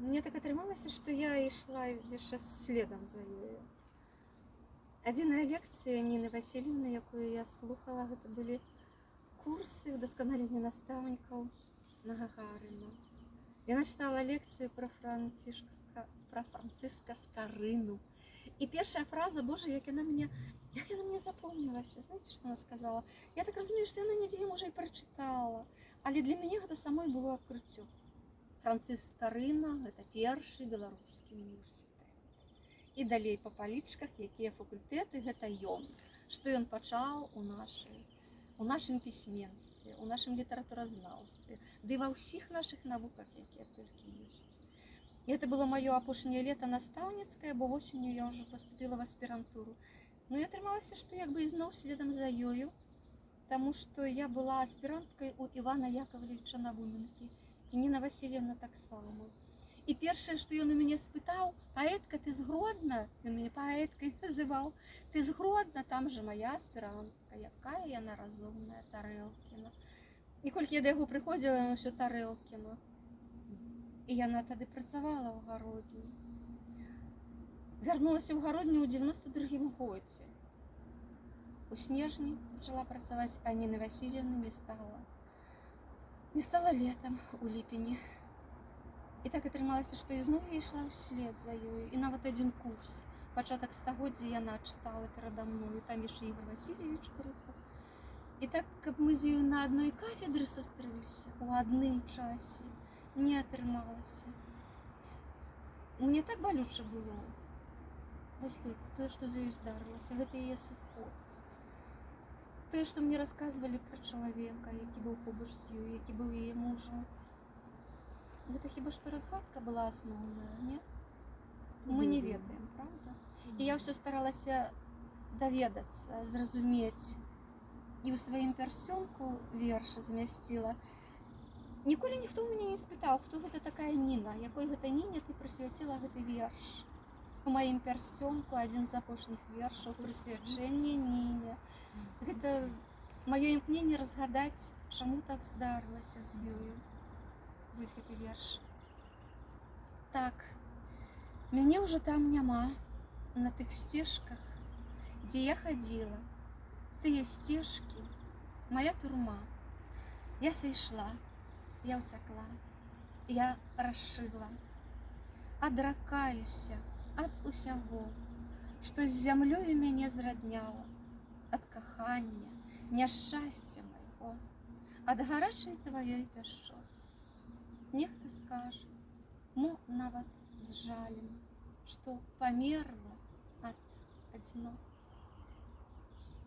Мне так атрымалася, што я ішла яшчэ следам за ёю. Адзіная лекцыя Ніны Васильевны, якую я слухала, гэта былі курсы ўдасканалення настаўнікаў на Гагарына. Яна чытала лекцыю пра Францыска Скарыну. І першая фраза, боже, як яна мне запомнілася. Знаеце, што она сказала? Я так разумею, што яна нідзе можа і прачытала, але для мяне гэта самой было адкрыццё. Францыск Скарына – гэта першы беларускі універсітэт. І далей па палічках, якія факультэты, гэта ён. Што ён пачаў у нашым пісьменстве, у нашым літаратуразнаўстве, ды ва ўсіх нашых навуках, якія толькі ёсць. І гэта было маё апошняе лета настаўніцкае, бо восенню я ўжо паступіла в аспірантуру. Ну і атрымалася, што як бы ізноў следам за ёю, таму што я была аспіранткай у Івана Яковлевича Навуменкі, і Ніна Васильевна таксама. І першае, што ён у мяне спытаў: паэтка, ты згодна? Ён мяне паэткай называў. Ты згодна? Там жа моя аспірантка, якая яна разумная, Тарэлкіна. І колькі я да яго прыходзіла, яна ўсё Тарэлкіна. І яна тады працавала ў Гародні. Вярнулася ў Гародню ў 92-м годзе. У снежні пачала працаваць, а Ніны Васильевны не стала. Не стала летам, у ліпені. І так атрымалася, што ізноў я ішла ўслед за ёю. І нават адзін курс, пачатак стагоддзя, яна чытала перада мною, там яшчэ Ігор Васильевич крыху. І так, каб мы з ёю на адной кафедры сустрэліся, у адным часе, не атрымалася. Мне так балюча было. Вось гэта, тое, што з ёю здарылася, гэта яе сыход. Тое, што мне расказвалі пра чалавека, які быў побач з ёю, які быў яе мужам. Гэта хіба што разгадка была асноўная, не? Мы не ведаем, правда? І я ўсё старалася даведацца, зразумець. І ў сваім пярсёнку верш змясціла. Ніколі ніхто ў мяне не спытаў, хто гэта такая Ніна, якой гэта Ніне ты прысвяціла гэты верш. У маім пярсёнку адзін з апошніх вершаў, прысвячэнне Ніне. Гэта маё імкненне разгадаць, чаму так здарылася з ёю. Вось гэты верш. Так, мяне ўжо там няма, на тых сцежках, дзе я хадзіла. Тыя сцежкі, моя турма. Я сышла, я ўцякла, я расшыла. Адракаюся ад усяго, што з зямлёю мяне зрадняла, ад кахання, няшчасця майго, ад гарачай тваёй пяшчоты. Нехта скажа, мо нават з жалем, што памерла ад адзіноты.